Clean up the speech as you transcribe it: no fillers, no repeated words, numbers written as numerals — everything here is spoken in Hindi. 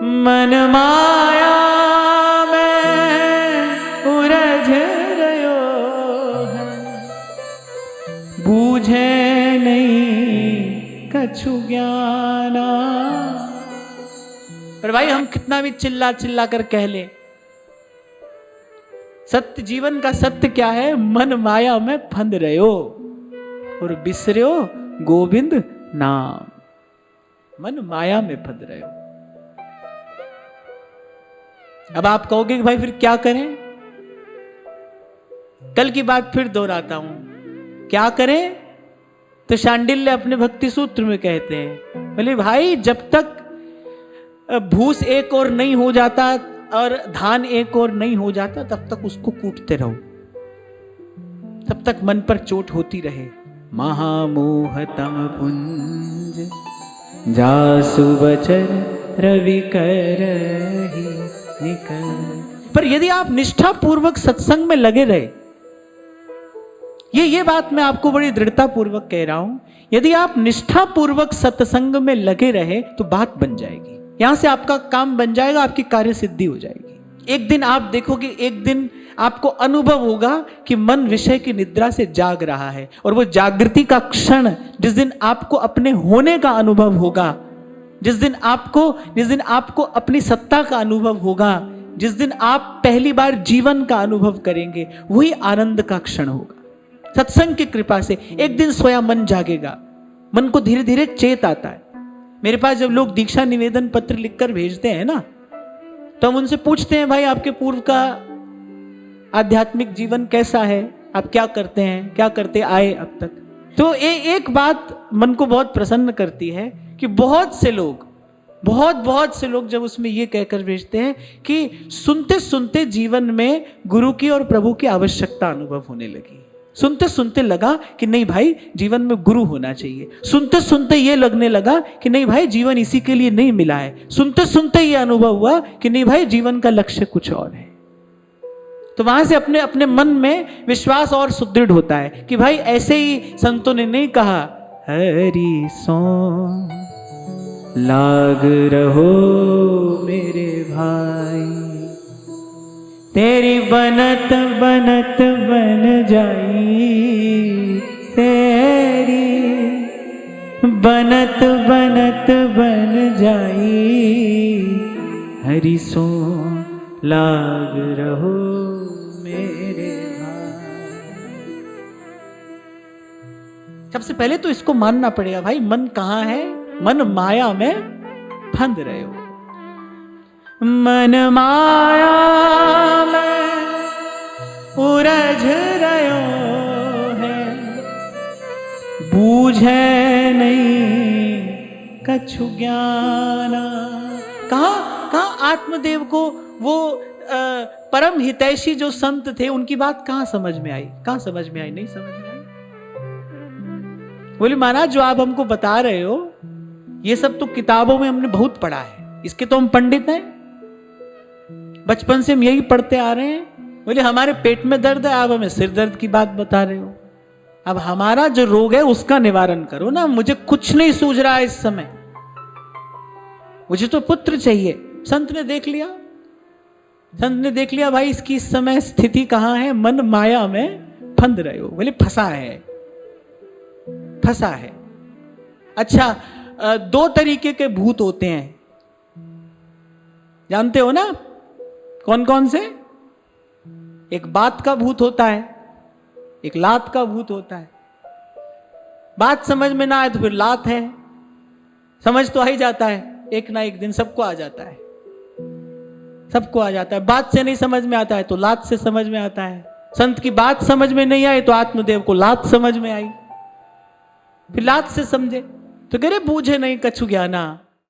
मन माया में उलझ रयो है, बूझे नहीं कछु ज्ञाना। पर भाई हम कितना भी चिल्ला चिल्ला कर कह ले, सत्य जीवन का सत्य क्या है? मन माया में फंद रहो और बिसर्यो गोविंद नाम। मन माया में फंद रहे हो। अब आप कहोगे कि भाई फिर क्या करें? कल की बात फिर दोहराता हूं, क्या करें? तो शांडिल्य अपने भक्ति सूत्र में कहते हैं, बोले भाई जब तक भूस एक और नहीं हो जाता और धान एक और नहीं हो जाता तब तक उसको कूटते रहो, तब तक मन पर चोट होती रहे। महामोहतम पुंज जासु बचर रवि करहि निकल। पर यदि आप निष्ठा पूर्वक सत्संग में लगे रहे, ये बात मैं आपको बड़ी दृढ़ता पूर्वक कह रहा हूं, यदि आप निष्ठा पूर्वक सत्संग में लगे रहे तो बात बन जाएगी, यहां से आपका काम बन जाएगा, आपकी कार्य सिद्धि हो जाएगी। एक दिन आप देखोगे, एक दिन आपको अनुभव होगा कि मन विषय की निद्रा से जाग रहा है, और वो जागृति का क्षण जिस दिन आपको अपने होने का अनुभव होगा, जिस दिन आपको अपनी सत्ता का अनुभव होगा, जिस दिन आप पहली बार जीवन का अनुभव करेंगे, वही आनंद का क्षण होगा। सत्संग की कृपा से एक दिन सोया मन जागेगा, मन को धीरे धीरे चेत आता है। मेरे पास जब लोग दीक्षा निवेदन पत्र लिखकर भेजते हैं ना, तो हम उनसे पूछते हैं भाई आपके पूर्व का आध्यात्मिक जीवन कैसा है, आप क्या करते हैं, क्या करते आए अब तक। तो एक बात मन को बहुत प्रसन्न करती है कि बहुत से लोग जब उसमें ये कहकर भेजते हैं कि सुनते सुनते जीवन में गुरु की और प्रभु की आवश्यकता अनुभव होने लगी। सुनते सुनते लगा कि नहीं भाई जीवन में गुरु होना चाहिए। सुनते सुनते ये लगने लगा कि नहीं भाई जीवन इसी के लिए नहीं मिला है। सुनते सुनते ये अनुभव हुआ कि नहीं भाई जीवन का लक्ष्य कुछ और है। तो वहां से अपने अपने मन में विश्वास और सुदृढ़ होता है कि भाई ऐसे ही संतों ने नहीं कहा हरि सो लाग रहो मेरे भाई, तेरी बनत बनत बन जाई, तेरी बनत बनत बन जाई, हरि सो लाग रहो मेरे भाई। सबसे पहले तो इसको मानना पड़ेगा भाई मन कहाँ है? मन माया में फंद रहे हो। मन माया में उलझ रयो है, बूझे नहीं कछु ज्ञाना। कहाँ आत्मदेव को वो परम हितैषी जो संत थे उनकी बात कहाँ समझ में आई? कहाँ समझ में आई? नहीं समझ में आई। बोले महाराज जो आप हमको बता रहे हो ये सब तो किताबों में हमने बहुत पढ़ा है, इसके तो हम पंडित हैं, बचपन से हम यही पढ़ते आ रहे हैं। बोले हमारे पेट में दर्द है, आप हमें सिर दर्द की बात बता रहे हो। अब हमारा जो रोग है उसका निवारण करो ना। मुझे कुछ नहीं सूझ रहा है इस समय, मुझे तो पुत्र चाहिए। संत ने देख लिया भाई इसकी इस समय स्थिति कहां है? मन माया में फंद रहे हो। बोले फंसा है। अच्छा, दो तरीके के भूत होते हैं, जानते हो ना? कौन कौन से? एक बात का भूत होता है, एक लात का भूत होता है। बात समझ में ना आए तो फिर लात है, समझ तो आ ही जाता है, एक ना एक दिन सबको आ जाता है, सबको आ जाता है। बात से नहीं समझ में आता है तो लात से समझ में आता है। संत की बात समझ में नहीं आई तो आत्मदेव को लात समझ में आई, फिर लात से समझे तो कह रहे बूझे नहीं कछु ज्ञाना।